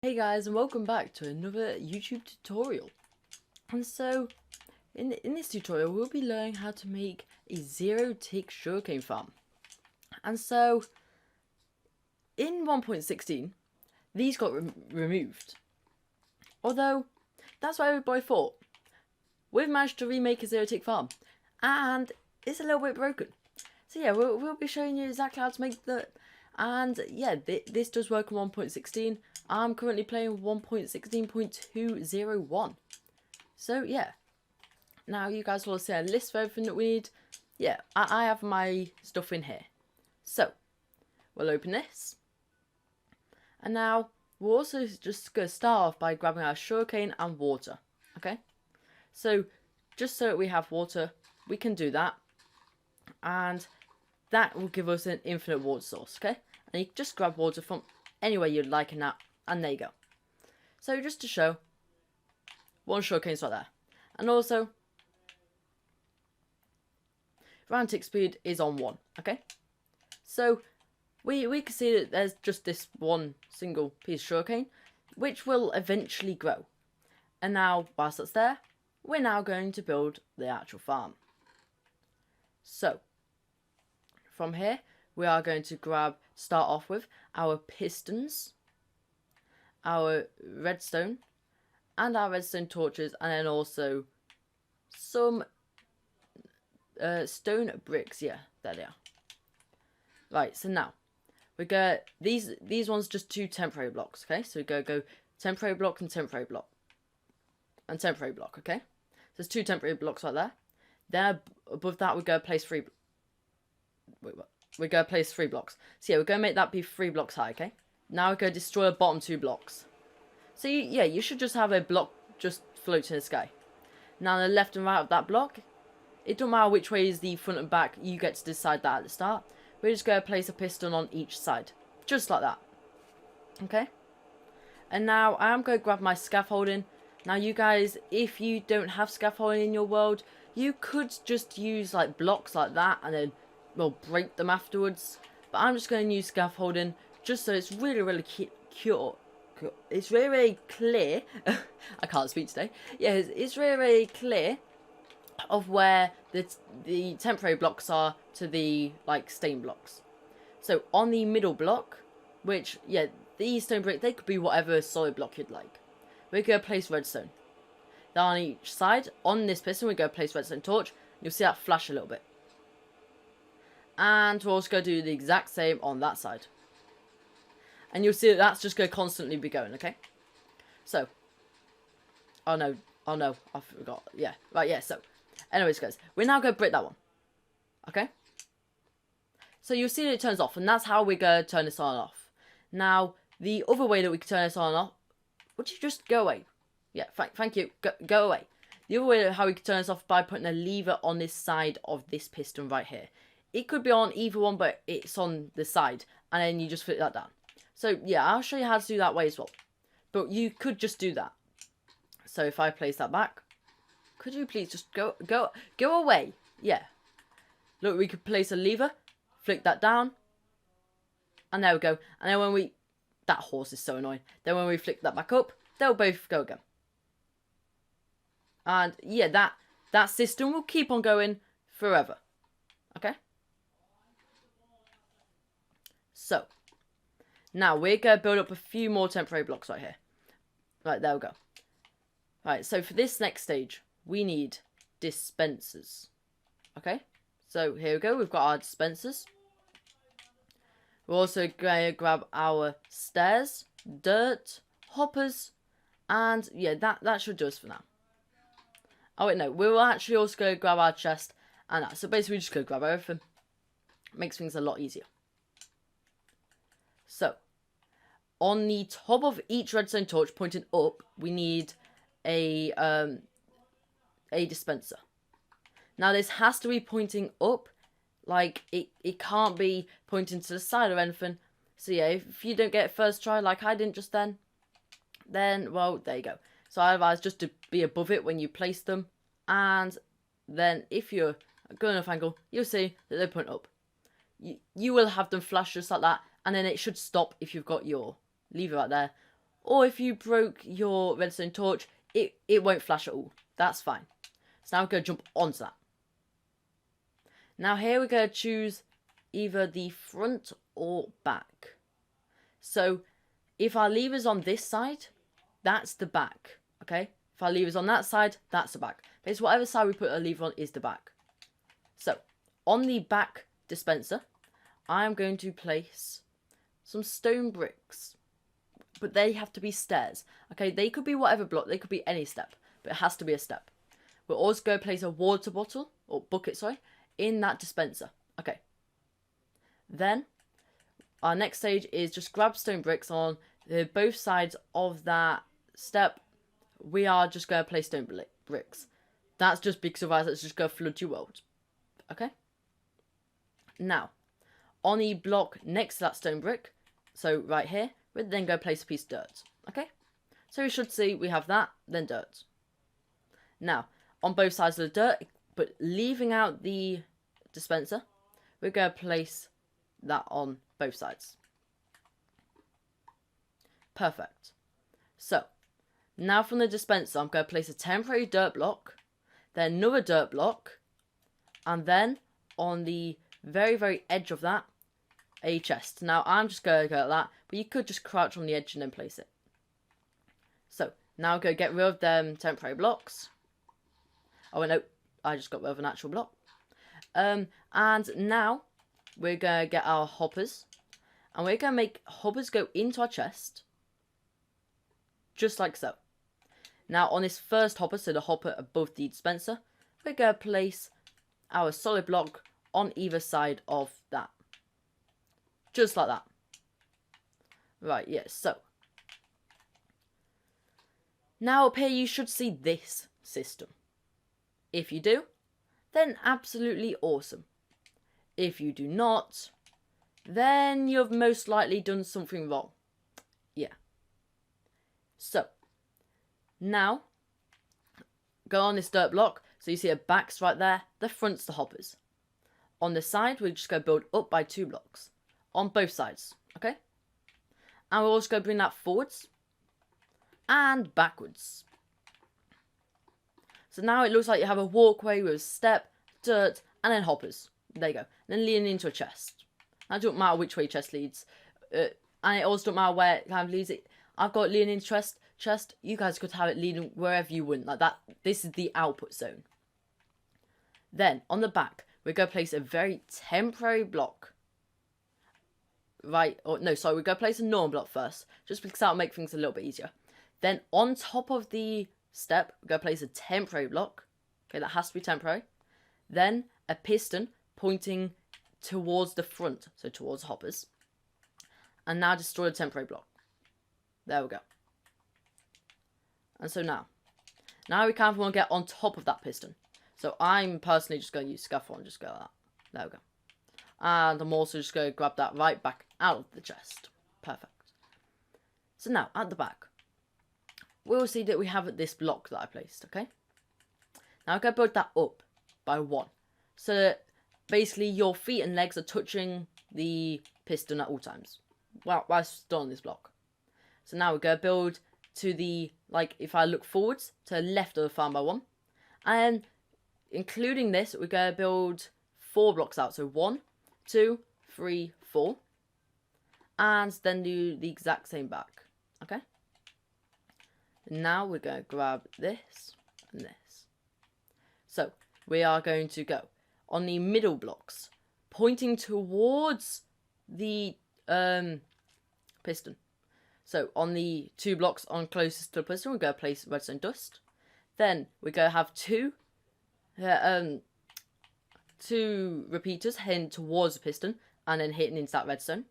Hey guys, and welcome back to another YouTube tutorial. And so in this tutorial we'll be learning how to make a zero-tick sugarcane farm. And so in 1.16 these got removed, although that's what everybody thought. We've managed to remake a zero-tick farm and it's a little bit broken. So yeah, we'll be showing you exactly how to make that. And yeah, this does work on 1.16. I'm currently playing 1.16.201. So yeah, now you guys will see a list of everything that we need. Yeah, I have my stuff in here. So we'll open this. And now we're also just going to start off by grabbing our sugarcane and water. Okay, so just so that we have water, we can do that. And that will give us an infinite water source, okay? And you can just grab water from anywhere you'd like in that, and there you go. So just to show, one sugarcane's right there. And also, round tick speed is on 1, okay? So we can see that there's just this one single piece of sugarcane, which will eventually grow. And now, whilst that's there, we're now going to build the actual farm. So from here, we are going to start off with our pistons, our redstone, and our redstone torches, and then also some stone bricks. Yeah, there they are. Right, so now we got these ones just 2 temporary blocks. Okay, so we go temporary block and temporary block and temporary block. Okay, so there's 2 temporary blocks right there. Then above that we go place 3. Wait, what? We're going to place 3 blocks. So yeah, we're going to make that be 3 blocks high, okay? Now we're going to destroy the bottom 2 blocks. So yeah, you should just have a block just float in the sky. Now the left and right of that block, it don't matter which way is the front and back, you get to decide that at the start. We're just going to place a piston on each side. Just like that. Okay? And now I am going to grab my scaffolding. Now you guys, if you don't have scaffolding in your world, you could just use like blocks like that and then we'll break them afterwards, but I'm just going to use scaffolding just so it's really cute. It's really clear. I can't speak today. Yeah, it's really clear of where the temporary blocks are to the like stone blocks. So on the middle block, which yeah, these stone bricks, they could be whatever solid block you'd like. We're going to place redstone. Then on each side, on this piston, we're going to place redstone torch. You'll see that flash a little bit. And we're also going to do the exact same on that side. And you'll see that that's just going to constantly be going, okay? So. Oh no, I forgot. Yeah, right, yeah, so. Anyways, guys, we're now going to break that one. Okay? So you'll see that it turns off, and that's how we're going to turn this on and off. Now, the other way that we can turn this on and off, would you just go away? Yeah, thank you, go away. The other way how we can turn this off by putting a lever on this side of this piston right here. It could be on either one, but it's on the side. And then you just flip that down. So, yeah, I'll show you how to do that way as well. But you could just do that. So, if I place that back. Could you please just go away? Yeah. Look, we could place a lever. Flick that down. And there we go. And then when we... That horse is so annoying. Then when we flick that back up, they'll both go again. And, yeah, that system will keep on going forever. Okay? So, now we're going to build up a few more temporary blocks right here. Right, there we go. Right, so for this next stage, we need dispensers. Okay, so here we go. We've got our dispensers. We're also going to grab our stairs, dirt, hoppers, and yeah, that should do us for now. Oh wait, no, we'll actually also go grab our chest and that. So basically, we just go grab everything. Makes things a lot easier. So, on the top of each redstone torch pointing up, we need a dispenser. Now, this has to be pointing up. Like, it can't be pointing to the side or anything. So, yeah, if you don't get it first try, like I didn't just then, well, there you go. So, I advise just to be above it when you place them. And then, if you're at a good enough angle, you'll see that they point up. You will have them flash just like that. And then it should stop if you've got your lever right there. Or if you broke your redstone torch, it won't flash at all. That's fine. So now we're going to jump onto that. Now here we're going to choose either the front or back. So if our lever's on this side, that's the back. Okay? If our lever's on that side, that's the back. Basically, whatever side we put our lever on is the back. So on the back dispenser, I am going to place some stone bricks. But they have to be stairs. Okay, they could be whatever block, they could be any step, but it has to be a step. We're also going to place a water bottle, or bucket, sorry, in that dispenser. Okay. Then, our next stage is just grab stone bricks on both sides of that step. We are just going to place stone bricks. That's just because otherwise it's just going to flood your world. Okay? Now, on the block next to that stone brick, so right here, we're then going to place a piece of dirt. Okay? So we should see we have that, then dirt. Now, on both sides of the dirt, but leaving out the dispenser, we're going to place that on both sides. Perfect. So, now from the dispenser, I'm going to place a temporary dirt block, then another dirt block, and then on the very, very edge of that, a chest. Now, I'm just going to go like that, but you could just crouch on the edge and then place it. So, now I'm going to get rid of them temporary blocks. Oh, no, I just got rid of an actual block. And now, we're going to get our hoppers. And we're going to make hoppers go into our chest. Just like so. Now, on this first hopper, so the hopper above the dispenser, we're going to place our solid block on either side of that. Just like that. Right, yes, so. Now up here you should see this system. If you do, then absolutely awesome. If you do not, then you've most likely done something wrong. Yeah. So, now, go on this dirt block. So you see a back's right there, the front's the hoppers. On the side, we're just going to build up by 2 blocks. On both sides, okay? And we're also going to bring that forwards and backwards. So now it looks like you have a walkway with a step, dirt, and then hoppers. There you go. And then leaning into a chest. Now, it doesn't matter which way chest leads. And it also doesn't matter where it kind of leads it. I've got it leaning into chest. You guys could have it leaning wherever you want. Like that. This is the output zone. Then, on the back, we're going to place a very temporary block. Right, or no, sorry, we're going to place a normal block first, just because that'll make things a little bit easier. Then on top of the step, we're going to place a temporary block. Okay, that has to be temporary. Then a piston pointing towards the front, so towards hoppers. And now destroy the temporary block. There we go. And so now we kind of want to get on top of that piston. So I'm personally just going to use scaffold and just go like that. There we go. And I'm also just going to grab that right back out of the chest. Perfect. So now, at the back, we'll see that we have this block that I placed, okay? Now I'm going to build that up by 1. So that basically your feet and legs are touching the piston at all times. While still on this block. So now we're going to build to the, like, if I look forwards, to the left of the farm by 1. And including this, we're going to build 4 blocks out. So 1, 2, 3, 4. And then do the exact same back. Okay? Now we're going to grab this and this. So we are going to go on the middle blocks, pointing towards the piston. So on the 2 blocks on closest to the piston, we're going to place redstone dust. Then we're going to have 2 repeaters heading towards the piston and then hitting into that redstone.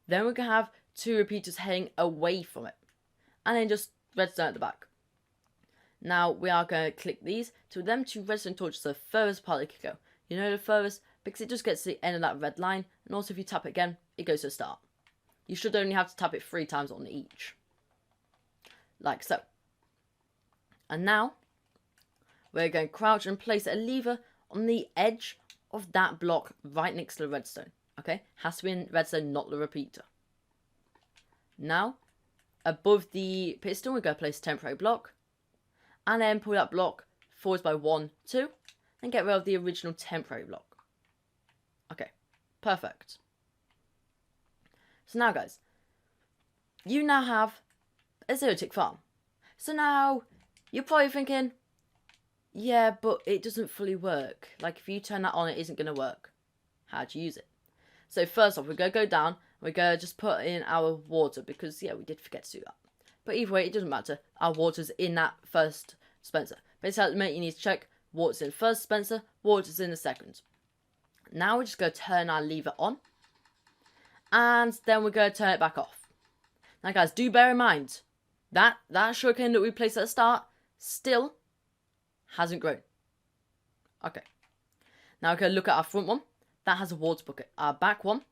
Then we're going to have 2 repeaters heading away from it. And then just redstone at the back. Now we are going to click these to them 2 redstone torches, the furthest part they could go. You know the furthest? Because it just gets to the end of that red line. And also if you tap it again, it goes to the start. You should only have to tap it 3 times on each. Like so. And now, we're going to crouch and place a lever on the edge of that block right next to the redstone. Okay? Has to be in redstone, not the repeater. Now, above the piston, we're going to place a temporary block. And then pull that block forwards by 1, 2. And get rid of the original temporary block. Okay, perfect. So now, guys, you now have a 0-tick farm. So now, you're probably thinking, yeah, but it doesn't fully work. Like, if you turn that on, it isn't going to work. How do you use it? So first off, we're going to go down. We're going to just put in our water because, yeah, we did forget to do that. But either way, it doesn't matter. Our water's in that first dispenser. Basically, at the minute, you need to check water's in first dispenser, water's in the second. Now we're just going to turn our lever on. And then we're going to turn it back off. Now, guys, do bear in mind, that sugarcane that we placed at the start still hasn't grown. Okay. Now we're going to look at our front one. That has a water bucket. Our back one,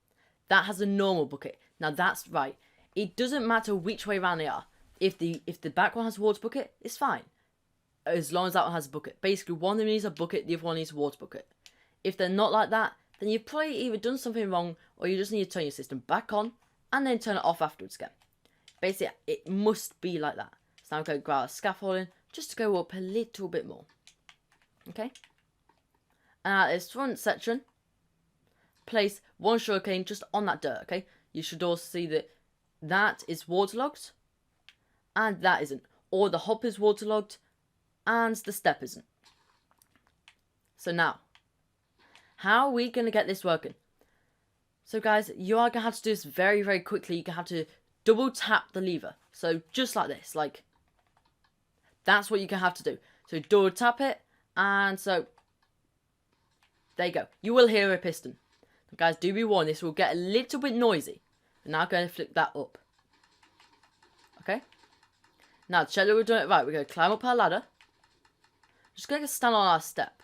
that has a normal bucket. Now that's right. It doesn't matter which way around they are. If the back one has a water bucket, it's fine. As long as that one has a bucket. Basically, one of them needs a bucket, the other one needs a water bucket. If they're not like that, then you've probably either done something wrong or you just need to turn your system back on and then turn it off afterwards again. Basically, it must be like that. So now I'm going to grab a scaffolding just to go up a little bit more. Okay? And at this front section, place one sugarcane just on that dirt, okay? You should also see that that is waterlogged and that isn't. Or the hop is waterlogged and the step isn't. So now, how are we going to get this working? So guys, you are going to have to do this very, very quickly. You're going to have to double tap the lever. So just like this, like, that's what you're going to have to do. So double tap it, and so, there you go. You will hear a piston. But guys, do be warned, this will get a little bit noisy. I'm now going to flick that up. Okay? Now, to check that we're doing it right, we're going to climb up our ladder. Just going to stand on our step.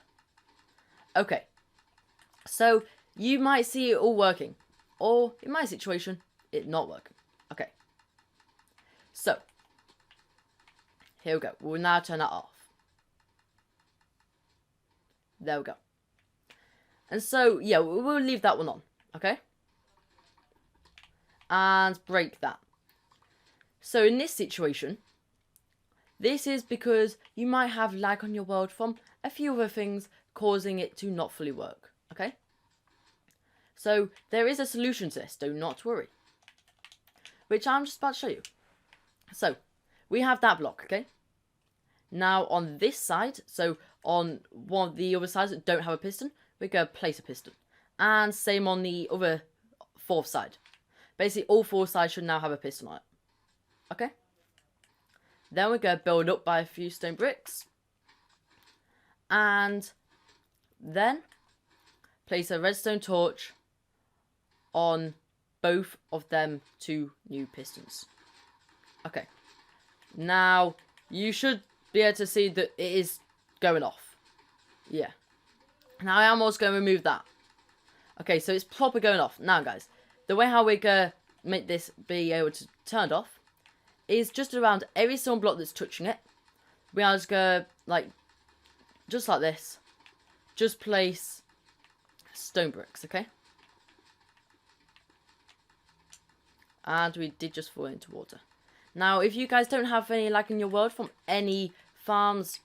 Okay. So, you might see it all working. Or, in my situation, it not working. Okay. So, here we go. We'll now turn that off. There we go. And so, yeah, we'll leave that one on. Okay? And break that. So, in this situation, this is because you might have lag on your world from a few other things causing it to not fully work. Okay? So, there is a solution to this. Do not worry. Which I'm just about to show you. So, we have that block, okay? Now, on this side, so on one of the other sides that don't have a piston, we're going to place a piston. And same on the other fourth side. Basically, all four sides should now have a piston on it. Okay? Then we're going to build up by a few stone bricks. And then place a redstone torch on both of them two new pistons. Okay. Now, you should be able to see that it is going off. Yeah. Now, I am also going to remove that. Okay, so it's proper going off. Now, guys, the way how we're going to make this be able to turn it off is just around every stone block that's touching it. We are just going to, like, just like this, just place stone bricks, okay? And we did just fall into water. Now, if you guys don't have any lag in your world from any farms,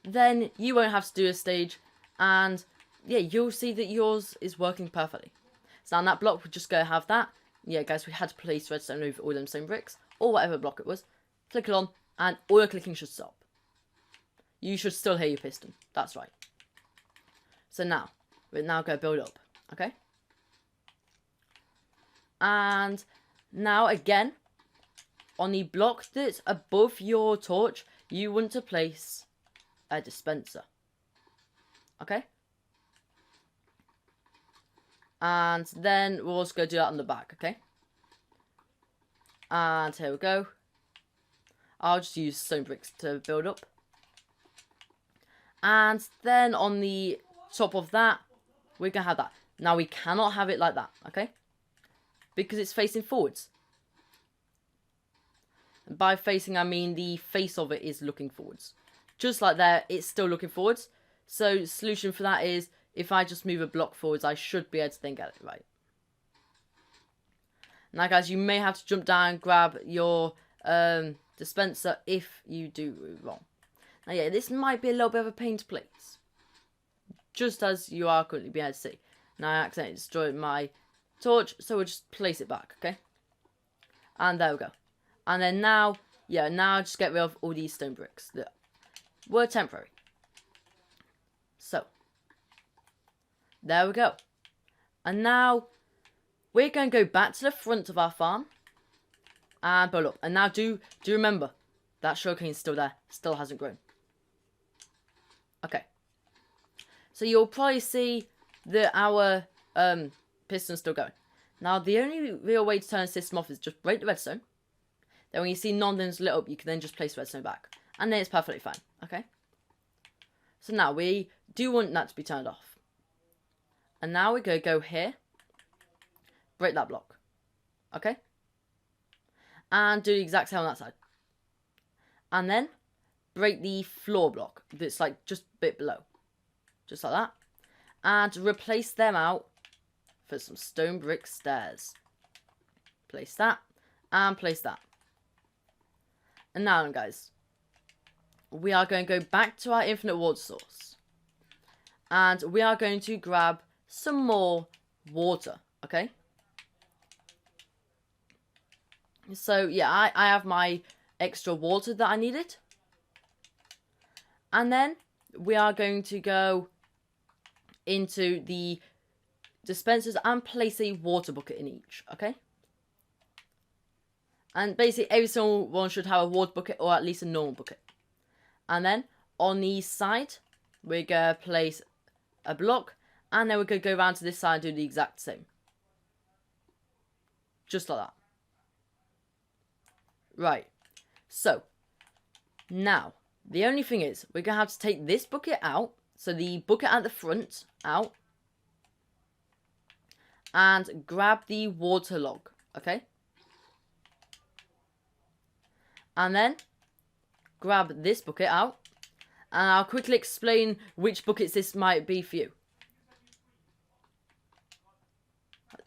then you won't have to do a stage. And, yeah, you'll see that yours is working perfectly. So on that block, we're just going to have that. Yeah, guys, we had to place redstone over all them stone bricks, or whatever block it was. Click it on, and all your clicking should stop. You should still hear your piston. That's right. So now, we're now going to build up, okay? And now, again, on the block that's above your torch, you want to place a dispenser. Okay? And then we'll also go do that on the back, okay? And here we go. I'll just use stone bricks to build up. And then on the top of that, we're going to have that. Now, we cannot have it like that, okay? Because it's facing forwards. And by facing, I mean the face of it is looking forwards. Just like there, it's still looking forwards. So, the solution for that is, if I just move a block forwards, I should be able to then get it right. Now, guys, you may have to jump down and grab your dispenser if you do wrong. Now, yeah, this might be a little bit of a pain to place, just as you are currently being able to see. Now, I accidentally destroyed my torch, so we'll just place it back, okay? And there we go. And then now, yeah, now just get rid of all these stone bricks that were temporary. So, there we go. And now, we're going to go back to the front of our farm and build up. And now, do remember, that sugarcane is still there. Still hasn't grown. Okay. So, you'll probably see that our piston's still going. Now, the only real way to turn the system off is just break the redstone. Then when you see none of them's lit up, you can then just place redstone back. And then it's perfectly fine. Okay? So now, we do want that to be turned off. And now we're going to go here. Break that block. Okay? And do the exact same on that side. And then, break the floor block. That's like just a bit below. Just like that. And replace them out for some stone brick stairs. Place that. And place that. And now then, guys. We are going to go back to our infinite water source. And we are going to grab some more water. Okay? So, yeah, I have my extra water that I needed. And then we are going to go into the dispensers and place a water bucket in each, okay? And basically every single one should have a water bucket or at least a normal bucket. And then on the side, we're going to place a block and then we're going to go around to this side and do the exact same. Just like that. Right. So, now, the only thing is, we're going to have to take this bucket out. So, the bucket at the front out. And grab the water log. Okay? And then, grab this bucket out. And I'll quickly explain which buckets this might be for you.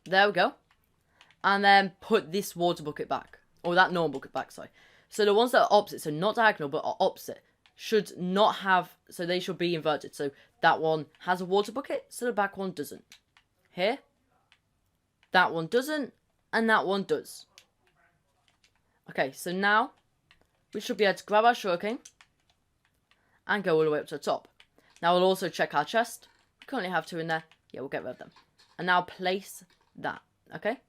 There we go. And then put this water bucket back. Or that normal bucket back, sorry. So the ones that are opposite, so not diagonal, but are opposite, should not have, so they should be inverted. So that one has a water bucket, so the back one doesn't. Here, that one doesn't, and that one does. Okay, so now, we should be able to grab our sugarcane, and go all the way up to the top. Now we'll also check our chest. We currently have 2 in there. Yeah, we'll get rid of them. And now place that, okay?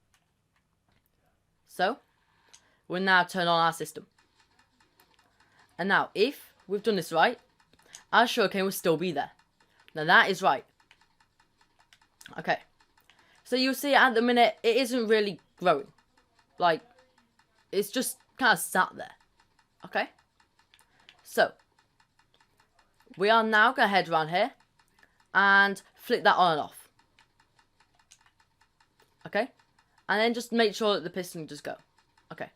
So, we'll now turn on our system. And now, if we've done this right, our sugarcane will still be there. Now, that is right. Okay. So, you'll see at the minute, it isn't really growing. Like, it's just kind of sat there. Okay? So, we are now going to head around here and flick that on and off. Okay? And then just make sure that the piston does go. Okay.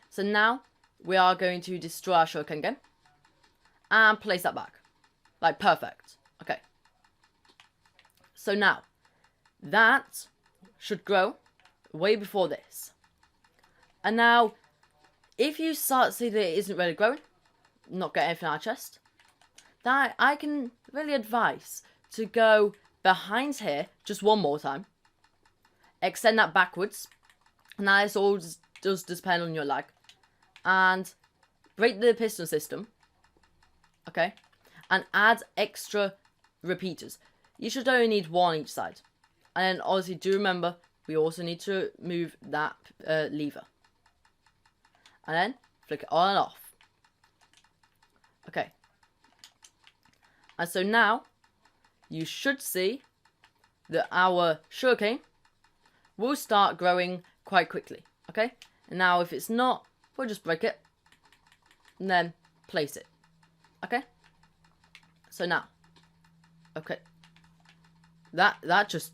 So now, we are going to destroy our sugarcane again. And place that back. Like, perfect. Okay. So now, that should grow way before this. And now, if you start to see that it isn't really growing, not get anything out of chest, then I can really advise to go behind here just one more time. Extend that backwards. Now this all does depend on your lag. And break the piston system. Okay. And add extra repeaters. You should only need 1 each side. And then obviously do remember, we also need to move that lever. And then flick it on and off. Okay. And so now, you should see that our sugarcane will start growing quite quickly. Okay? And now if it's not, we'll just break it. And then place it. Okay? So now. Okay. That just...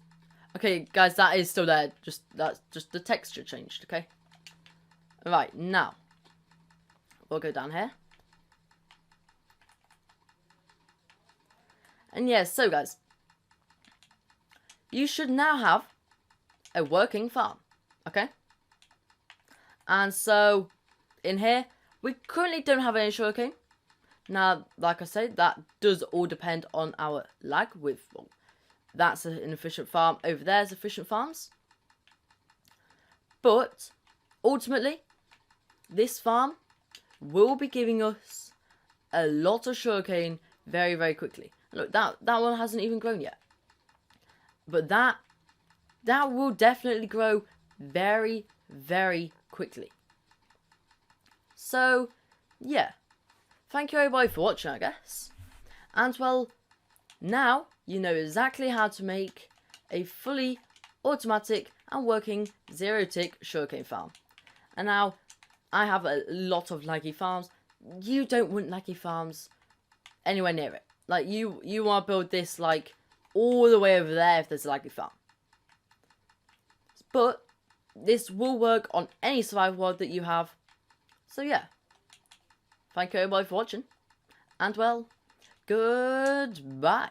Okay, guys, that is still there. That's just the texture changed, okay? Right, now. We'll go down here. And yes, so guys. You should now have a working farm. Okay? And so, in here, we currently don't have any sugarcane. Now, like I said, that does all depend on our lag with, well, that's an efficient farm. Over there's efficient farms. But, ultimately, this farm will be giving us a lot of sugarcane very, very quickly. Look, that one hasn't even grown yet. But that will definitely grow very, very quickly. So, yeah. Thank you everybody for watching, I guess. And well, now you know exactly how to make a fully automatic and working zero-tick sugarcane farm. And now, I have a lot of laggy farms. You don't want laggy farms anywhere near it. Like, you want to build this, like, all the way over there if there's a laggy farm. But, this will work on any survival world that you have. So, yeah. Thank you everybody for watching. And, well, goodbye.